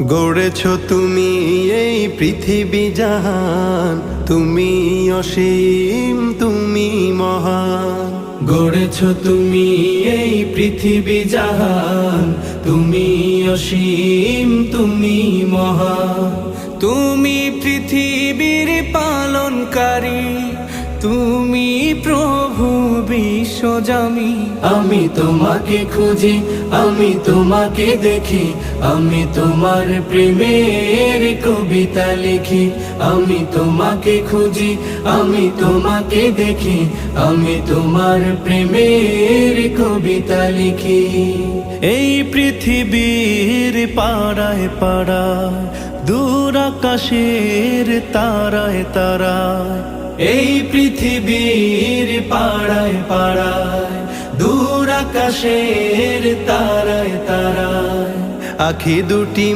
গড়েছ তুমি এই পৃথিবী জাহান, তুমি অসীম তুমি মহান। গড়েছ তুমি এই পৃথিবী জাহান, তুমি অসীম তুমি মহান। তুমি পৃথিবীর পালনকারী, তুমি প্রভু বিশ্বজামি। আমি তোমাকে খুঁজি, আমি তোমাকে দেখি, আমি তোমার প্রেমের কবিতা লিখি। আমি তোমাকে খুঁজি, আমি তোমাকে দেখি, আমি তোমার প্রেমের কবিতা লিখি। এই পৃথিবীর পাড়ায় পাড়ায়, দূর আকাশের তারায় তারায়, এই পৃথিবীর পাড়ায় পাড়ায়, দূর আকাশের তারায় তারায়, আখি দুটি